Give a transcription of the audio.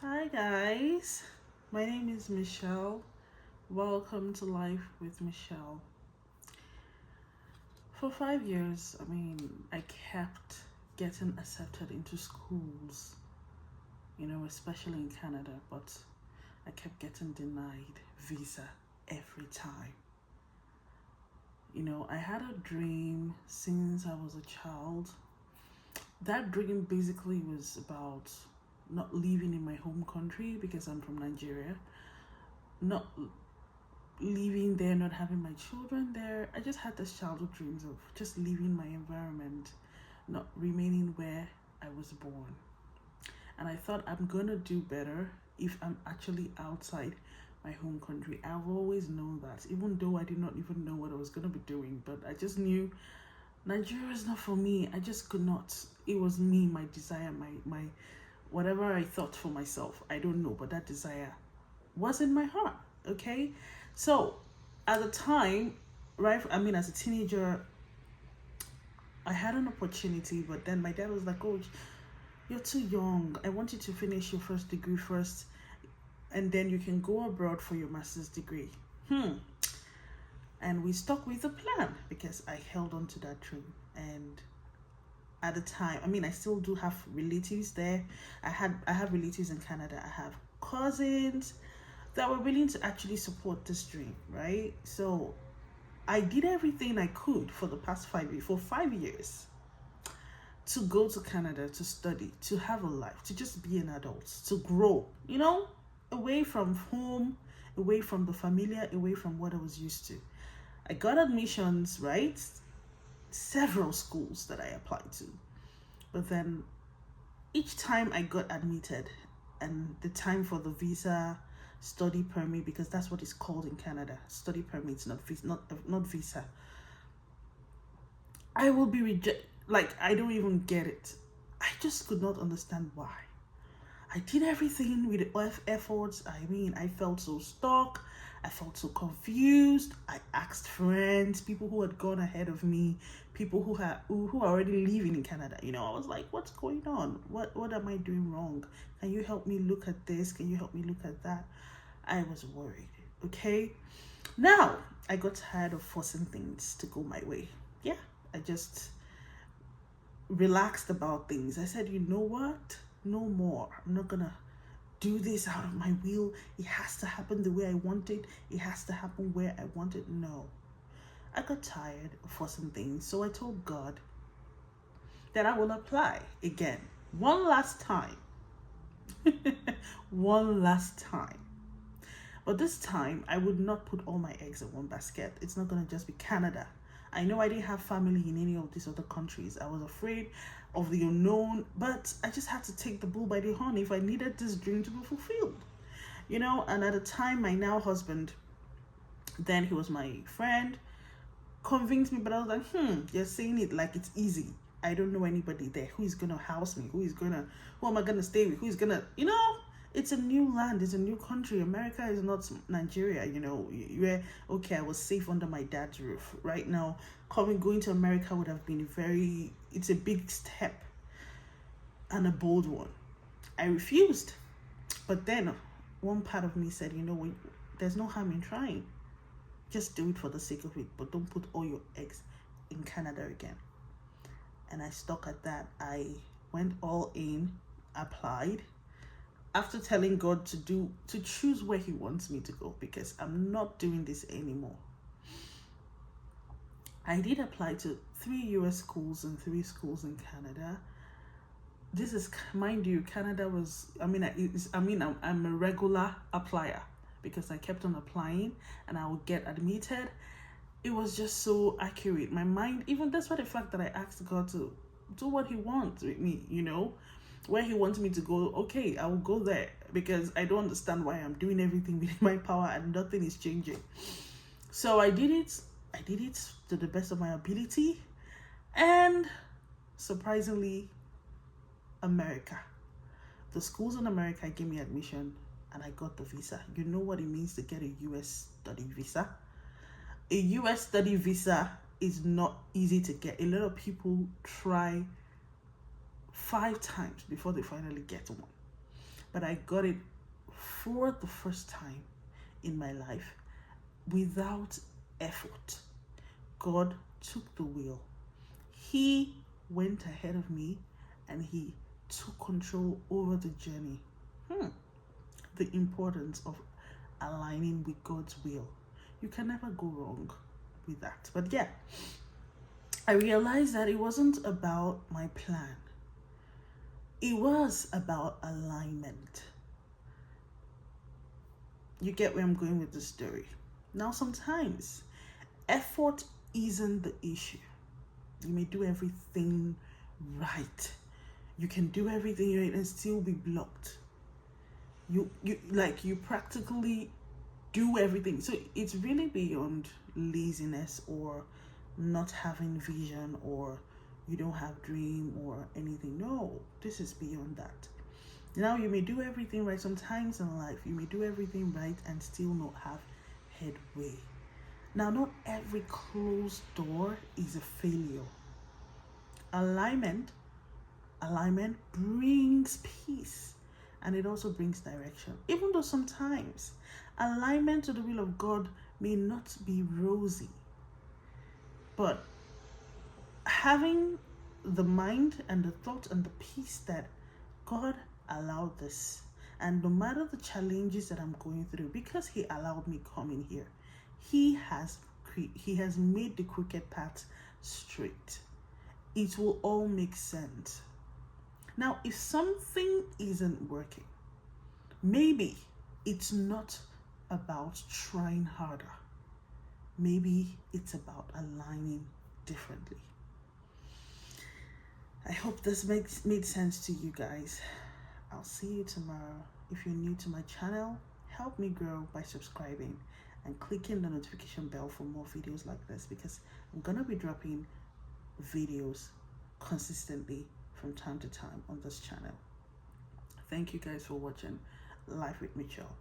Hi guys, my name is Michelle. Welcome to Life with Michelle. For 5 years, I kept getting accepted into schools, especially in Canada, but I kept getting denied visa every time. I had a dream since I was a child. That dream basically was about not living in my home country because I'm from Nigeria, not living there, not having my children there. I just had this childhood dreams of just leaving my environment, not remaining where I was born. And I thought I'm gonna do better if I'm actually outside my home country. I've always known that, even though I did not even know what I was gonna be doing, but I just knew Nigeria is not for me. I just could not. It was me, my desire, my whatever I thought for myself. I don't know, but that desire was in my heart. Okay, so at the time, right? As a teenager, I had an opportunity, but then my dad was like, "Oh, you're too young. I want you to finish your first degree first, and then you can go abroad for your master's degree." And we stuck with the plan because I held on to that dream. And at the time, I still do have relatives there. I have relatives in Canada. I have cousins that were willing to actually support this dream, right? So I did everything I could for the past 5 years, for 5 years, to go to Canada to study, to have a life, to just be an adult, to grow, away from home, away from the familiar, away from what I was used to. I got admissions, right? Several schools that I applied to. But then each time I got admitted and the time for the visa study permit, because that's what it's called in Canada, study permits, not visa, I will be rejected. Like, I don't even get it. I just could not understand why. I did everything with efforts. I felt so stuck. I felt so confused. I asked friends, people who had gone ahead of me, people who are already living in Canada. I was like, what's going on? What am I doing wrong? Can you help me look at this? Can you help me look at that? I was worried. Okay. Now I got tired of forcing things to go my way. Yeah. I just relaxed about things. I said, you know what? No more. I'm not gonna do this out of my will. It has to happen the way I want it. It has to happen where I want it. No. I got tired of forcing things. So I told God that I will apply again. One last time. One last time. But this time, I would not put all my eggs in one basket. It's not going to just be Canada. I know I didn't have family in any of these other countries. I was afraid of the unknown, but I just had to take the bull by the horn if I needed this dream to be fulfilled. And at the time, my now husband, then he was my friend, convinced me, but I was like, you're saying it like it's easy. I don't know anybody there. Who is going to house me? Who am I going to stay with? Who is going to, it's a new land, it's a new country. America is not Nigeria, where, okay, I was safe under my dad's roof. Right now, going to America would have been it's a big step and a bold one. I refused. But then one part of me said, there's no harm in trying. Just do it for the sake of it, but don't put all your eggs in Canada again. And I stuck at that. I went all in, applied, after telling God to choose where he wants me to go, because I'm not doing this anymore. I did apply to 3 US schools and 3 schools in Canada. This is, mind you, Canada was, I'm a regular applier because I kept on applying and I would get admitted. It was just so accurate. My mind, even despite the fact that I asked God to do what he wants with me, where he wants me to go, okay, I will go there, because I don't understand why I'm doing everything within my power and nothing is changing. So I did it to the best of my ability, and surprisingly, America, the schools in America gave me admission and I got the visa. You know what it means to get a US study visa? A US study visa is not easy to get. A lot of people try 5 times before they finally get one. but I got it for the first time in my life without effort. God took the wheel. He went ahead of me and he took control over the journey. The importance of aligning with God's will. You can never go wrong with that. But yeah, I realized that it wasn't about my plan. It was about alignment. You get where I'm going with the story. Now, sometimes effort isn't the issue. You may do everything right. You can do everything right and still be blocked. You practically do everything. So it's really beyond laziness or not having vision or you don't have dream or anything. No, this is beyond that. Now you may do everything right. Sometimes in life you may do everything right and still not have headway. Now, not every closed door is a failure. Alignment brings peace and it also brings direction. Even though sometimes alignment to the will of God may not be rosy, but having the mind and the thought and the peace that God allowed this, and no matter the challenges that I'm going through, because he allowed me coming here, he has made the crooked path straight. It will all make sense. Now, if something isn't working, maybe it's not about trying harder. Maybe it's about aligning differently. I hope this made sense to you guys. I'll see you tomorrow. If you're new to my channel, help me grow by subscribing and clicking the notification bell for more videos like this, because I'm gonna be dropping videos consistently from time to time on this channel. Thank you guys for watching Life with Michelle.